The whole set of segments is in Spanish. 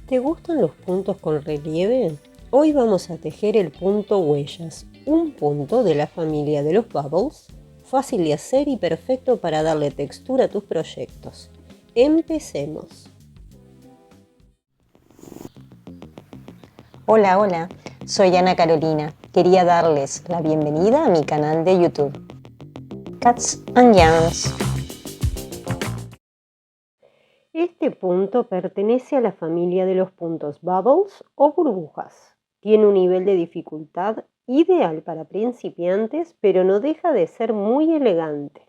¿Te gustan los puntos con relieve? Hoy vamos a tejer el punto huellas, un punto de la familia de los bubbles, fácil de hacer y perfecto para darle textura a tus proyectos. Empecemos. Hola, soy Ana Carolina. Quería darles la bienvenida a mi canal de YouTube, Cats and Yarns. Este punto pertenece a la familia de los puntos bubbles o burbujas. Tiene un nivel de dificultad ideal para principiantes, pero no deja de ser muy elegante.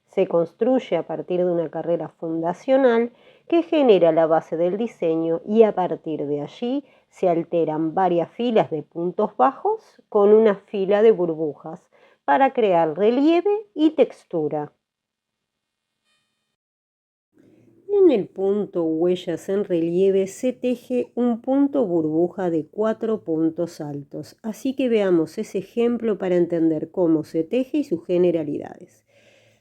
Se construye a partir de una carrera fundacional que genera la base del diseño y a partir de allí se alteran varias filas de puntos bajos con una fila de burbujas para crear relieve y textura. En el punto huellas en relieve se teje un punto burbuja de 4 puntos altos, así que veamos ese ejemplo para entender cómo se teje y sus generalidades.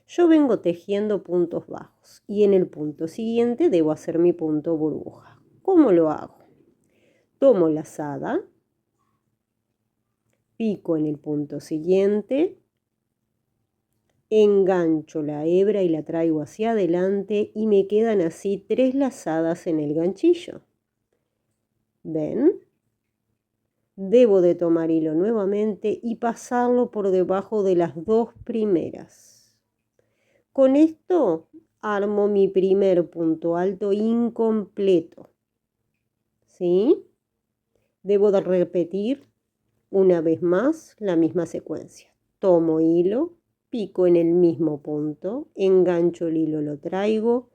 Yo vengo tejiendo puntos bajos y en el punto siguiente debo hacer mi punto burbuja. ¿Cómo lo hago? Tomo la lazada, pico en el punto siguiente, engancho la hebra y la traigo hacia adelante y me quedan así 3 lazadas en el ganchillo. ¿Ven? Debo de tomar hilo nuevamente y pasarlo por debajo de las 2 primeras. Con esto armo mi primer punto alto incompleto. ¿Sí? Debo de repetir una vez más la misma secuencia. Tomo hilo, pico en el mismo punto, engancho el hilo, lo traigo,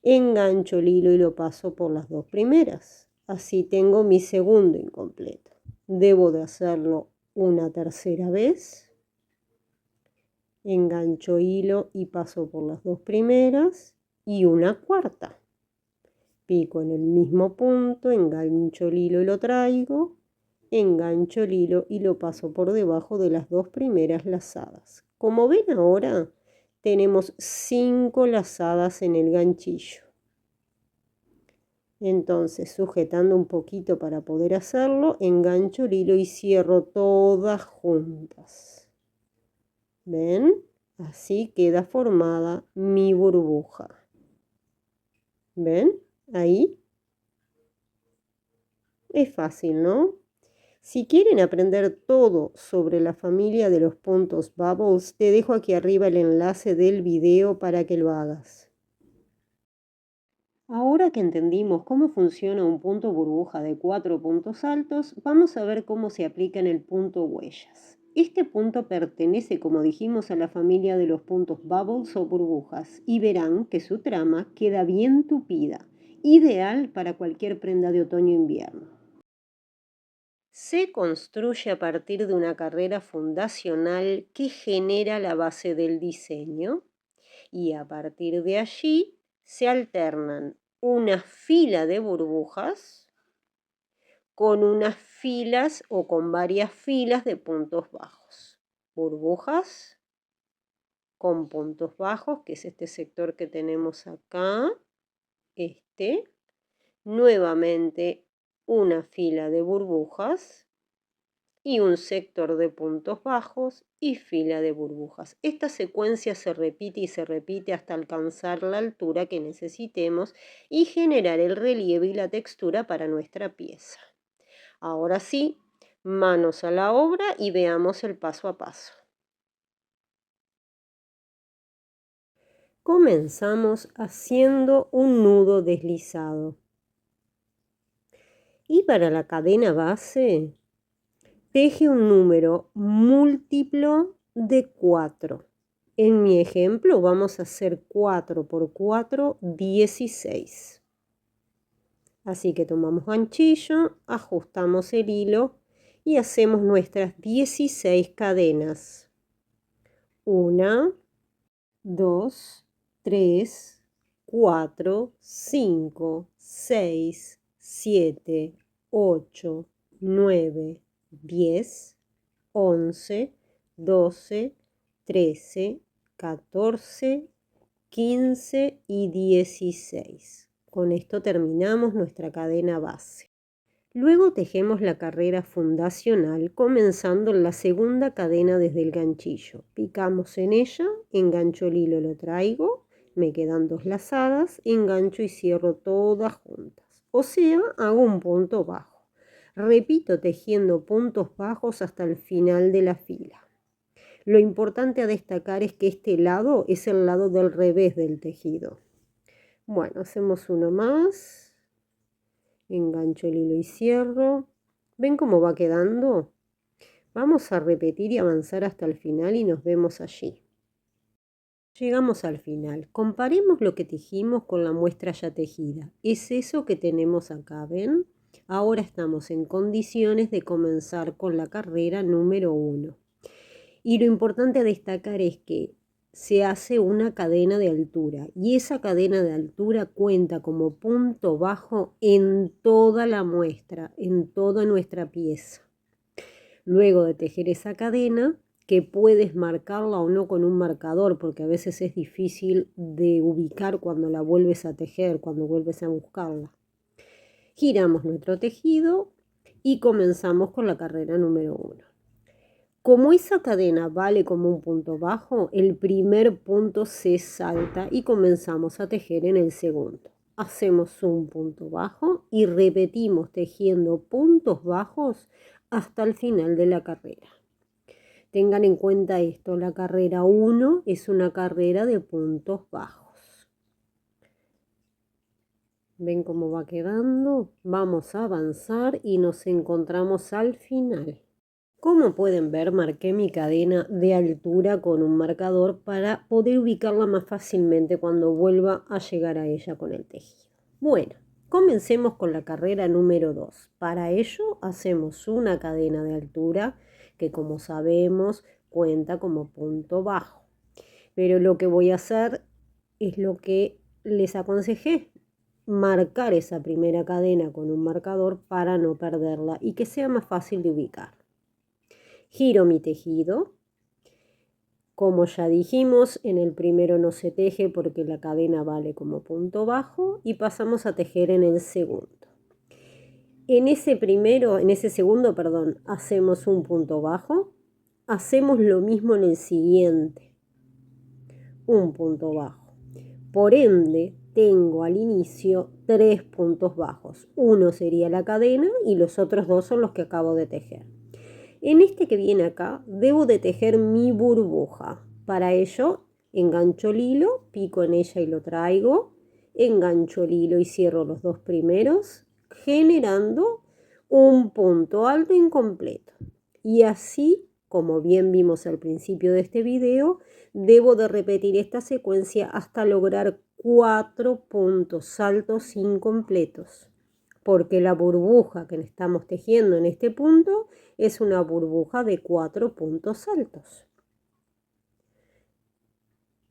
engancho el hilo y lo paso por las 2 primeras. Así tengo mi segundo incompleto. Debo de hacerlo una tercera vez. Engancho hilo y paso por las 2 primeras y una cuarta. Pico en el mismo punto, engancho el hilo y lo traigo, engancho el hilo y lo paso por debajo de las 2 primeras lazadas. Como ven ahora, tenemos 5 lazadas en el ganchillo. Entonces, sujetando un poquito para poder hacerlo, engancho el hilo y cierro todas juntas. ¿Ven? Así queda formada mi burbuja. ¿Ven? Ahí. Es fácil, ¿no? Si quieren aprender todo sobre la familia de los puntos bubbles, te dejo aquí arriba el enlace del video para que lo hagas. Ahora que entendimos cómo funciona un punto burbuja de 4 puntos altos, vamos a ver cómo se aplica en el punto huellas. Este punto pertenece, como dijimos, a la familia de los puntos bubbles o burbujas y verán que su trama queda bien tupida, ideal para cualquier prenda de otoño-invierno. Se construye a partir de una carrera fundacional que genera la base del diseño y a partir de allí se alternan una fila de burbujas con unas filas o con varias filas de puntos bajos. Burbujas con puntos bajos, que es este sector que tenemos acá, nuevamente una fila de burbujas y un sector de puntos bajos y fila de burbujas. Esta secuencia se repite y se repite hasta alcanzar la altura que necesitemos y generar el relieve y la textura para nuestra pieza. Ahora sí, manos a la obra y veamos el paso a paso. Comenzamos haciendo un nudo deslizado. Y para la cadena base, teje un número múltiplo de 4. En mi ejemplo vamos a hacer 4 por 4, 16. Así que tomamos ganchillo, ajustamos el hilo y hacemos nuestras 16 cadenas. 1, 2, 3, 4, 5, 6, 7, 8, 9, 10, 11, 12, 13, 14, 15 y 16. Con esto terminamos nuestra cadena base. Luego tejemos la carrera fundacional comenzando en la segunda cadena desde el ganchillo. Picamos en ella, engancho el hilo, lo traigo, me quedan 2 lazadas, engancho y cierro todas juntas. O sea, hago un punto bajo. Repito tejiendo puntos bajos hasta el final de la fila. Lo importante a destacar es que este lado es el lado del revés del tejido. Bueno, hacemos uno más. Engancho el hilo y cierro. ¿Ven cómo va quedando? Vamos a repetir y avanzar hasta el final y nos vemos allí. Llegamos al final. Comparemos lo que tejimos con la muestra ya tejida. Es eso que tenemos acá, ¿ven? Ahora estamos en condiciones de comenzar con la carrera número 1. Y lo importante a destacar es que se hace una cadena de altura y esa cadena de altura cuenta como punto bajo en toda la muestra, en toda nuestra pieza. Luego de tejer esa cadena, que puedes marcarla o no con un marcador, porque a veces es difícil de ubicar cuando la vuelves a tejer, cuando vuelves a buscarla. Giramos nuestro tejido y comenzamos con la carrera número 1. Como esa cadena vale como un punto bajo, el primer punto se salta y comenzamos a tejer en el segundo. Hacemos un punto bajo y repetimos tejiendo puntos bajos hasta el final de la carrera. Tengan en cuenta esto, la carrera 1 es una carrera de puntos bajos. ¿Ven cómo va quedando? Vamos a avanzar y nos encontramos al final. Como pueden ver, marqué mi cadena de altura con un marcador para poder ubicarla más fácilmente cuando vuelva a llegar a ella con el tejido. Bueno, comencemos con la carrera número 2. Para ello hacemos una cadena de altura que, como sabemos, cuenta como punto bajo. Pero lo que voy a hacer es lo que les aconsejé. Marcar esa primera cadena con un marcador para no perderla y que sea más fácil de ubicar. Giro mi tejido. Como ya dijimos, en el primero no se teje porque la cadena vale como punto bajo y pasamos a tejer en el segundo. En ese segundo, hacemos un punto bajo. Hacemos lo mismo en el siguiente. Un punto bajo. Por ende, tengo al inicio 3 puntos bajos. Uno sería la cadena y los otros 2 son los que acabo de tejer. En este que viene acá, debo de tejer mi burbuja. Para ello, engancho el hilo, pico en ella y lo traigo. Engancho el hilo y cierro los 2 primeros, generando un punto alto incompleto. Y así, como bien vimos al principio de este video, debo de repetir esta secuencia hasta lograr 4 puntos altos incompletos. Porque la burbuja que estamos tejiendo en este punto es una burbuja de 4 puntos altos.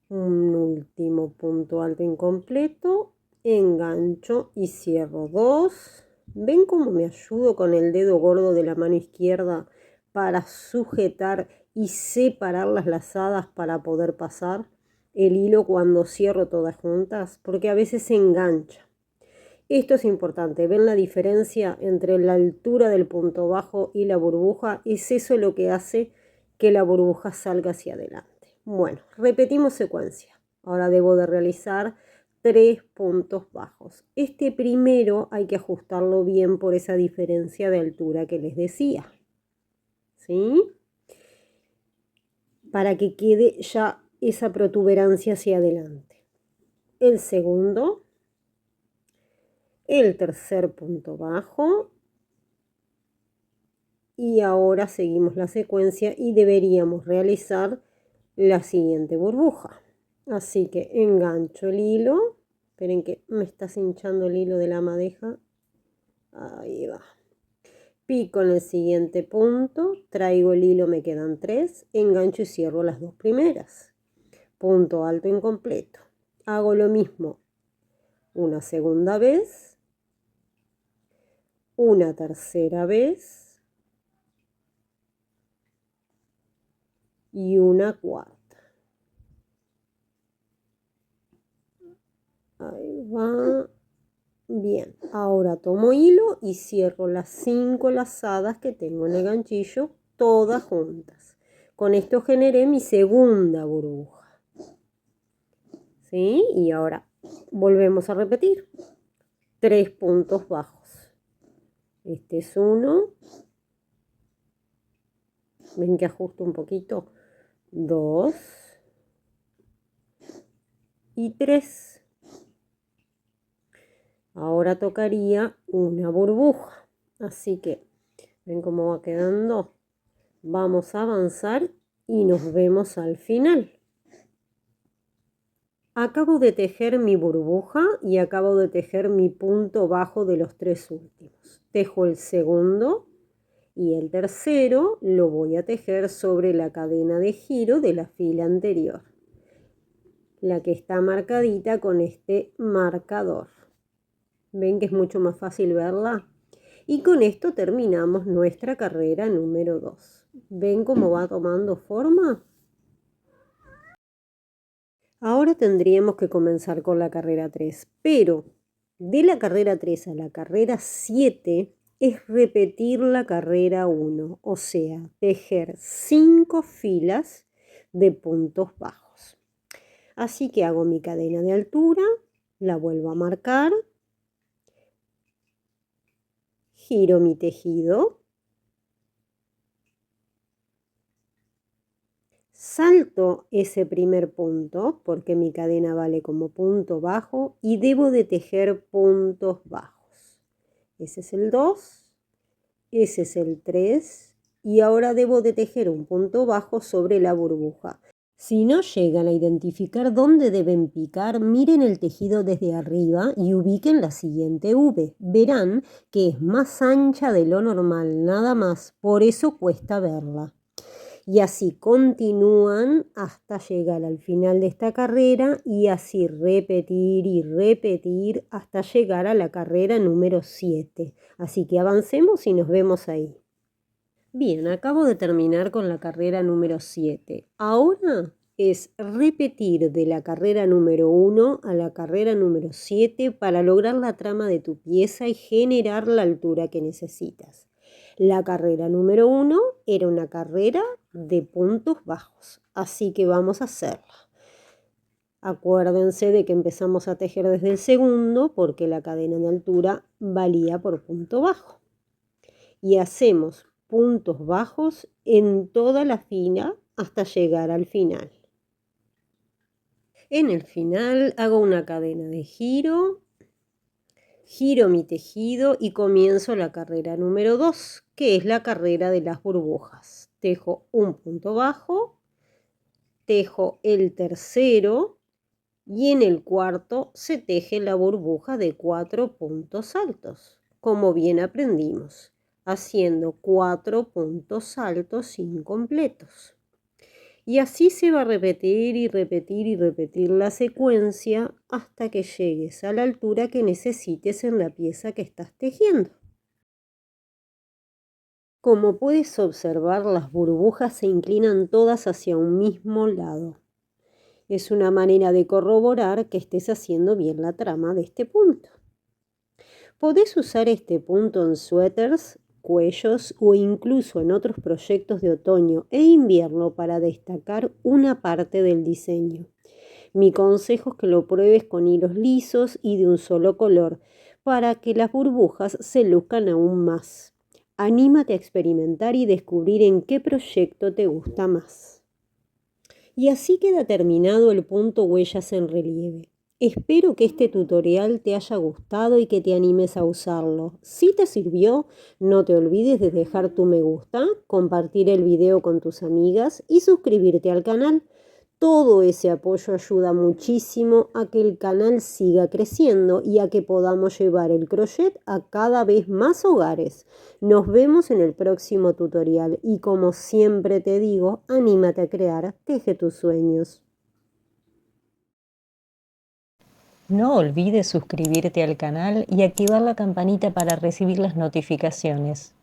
Un último punto alto incompleto, engancho y cierro 2. ¿Ven cómo me ayudo con el dedo gordo de la mano izquierda para sujetar y separar las lazadas para poder pasar el hilo cuando cierro todas juntas? Porque a veces se engancha. Esto es importante, ¿ven la diferencia entre la altura del punto bajo y la burbuja? Es eso lo que hace que la burbuja salga hacia adelante. Bueno, repetimos secuencia. Ahora debo de realizar 3 puntos bajos. Este primero hay que ajustarlo bien por esa diferencia de altura que les decía. ¿Sí? Para que quede ya esa protuberancia hacia adelante. El segundo. El tercer punto bajo y ahora seguimos la secuencia y deberíamos realizar la siguiente burbuja. Así que engancho el hilo, esperen que me está hinchando el hilo de la madeja, ahí va, pico en el siguiente punto, traigo el hilo, me quedan 3, engancho y cierro las 2 primeras, punto alto incompleto. Hago lo mismo una segunda vez, una tercera vez y una cuarta. Ahí va. Bien, ahora tomo hilo y cierro las 5 lazadas que tengo en el ganchillo, todas juntas. Con esto generé mi segunda burbuja. ¿Sí? Y ahora volvemos a repetir. 3 puntos bajos. Este es uno. Ven que ajusto un poquito. 2 y 3. Ahora tocaría una burbuja. Así que, ven cómo va quedando. Vamos a avanzar y nos vemos al final. Acabo de tejer mi burbuja y acabo de tejer mi punto bajo de los 3 últimos. Tejo el segundo y el tercero lo voy a tejer sobre la cadena de giro de la fila anterior, la que está marcadita con este marcador. ¿Ven que es mucho más fácil verla? Y con esto terminamos nuestra carrera número 2. ¿Ven cómo va tomando forma? Ahora tendríamos que comenzar con la carrera 3, pero de la carrera 3 a la carrera 7 es repetir la carrera 1, o sea, tejer 5 filas de puntos bajos. Así que hago mi cadena de altura, la vuelvo a marcar, giro mi tejido, salto ese primer punto porque mi cadena vale como punto bajo y debo de tejer puntos bajos. Ese es el 2, ese es el 3 y ahora debo de tejer un punto bajo sobre la burbuja. Si no llegan a identificar dónde deben picar, miren el tejido desde arriba y ubiquen la siguiente V. Verán que es más ancha de lo normal, nada más, por eso cuesta verla. Y así continúan hasta llegar al final de esta carrera y así repetir y repetir hasta llegar a la carrera número 7. Así que avancemos y nos vemos ahí. Bien, acabo de terminar con la carrera número 7. Ahora es repetir de la carrera número 1 a la carrera número 7 para lograr la trama de tu pieza y generar la altura que necesitas. La carrera número 1 era una carrera de puntos bajos, así que vamos a hacerla. Acuérdense de que empezamos a tejer desde el segundo porque la cadena de altura valía por punto bajo. Y hacemos puntos bajos en toda la fila hasta llegar al final. En el final hago una cadena de giro, giro mi tejido y comienzo la carrera número 2, que es la carrera de las burbujas. Tejo un punto bajo, tejo el tercero y en el cuarto se teje la burbuja de 4 puntos altos, como bien aprendimos, haciendo 4 puntos altos incompletos. Y así se va a repetir y repetir y repetir la secuencia hasta que llegues a la altura que necesites en la pieza que estás tejiendo. Como puedes observar, las burbujas se inclinan todas hacia un mismo lado. Es una manera de corroborar que estés haciendo bien la trama de este punto. Podés usar este punto en suéteres, cuellos o incluso en otros proyectos de otoño e invierno para destacar una parte del diseño. Mi consejo es que lo pruebes con hilos lisos y de un solo color para que las burbujas se luzcan aún más. Anímate a experimentar y descubrir en qué proyecto te gusta más. Y así queda terminado el punto huellas en relieve. Espero que este tutorial te haya gustado y que te animes a usarlo. Si te sirvió, no te olvides de dejar tu me gusta, compartir el video con tus amigas y suscribirte al canal. Todo ese apoyo ayuda muchísimo a que el canal siga creciendo y a que podamos llevar el crochet a cada vez más hogares. Nos vemos en el próximo tutorial y como siempre te digo, anímate a crear, teje tus sueños. No olvides suscribirte al canal y activar la campanita para recibir las notificaciones.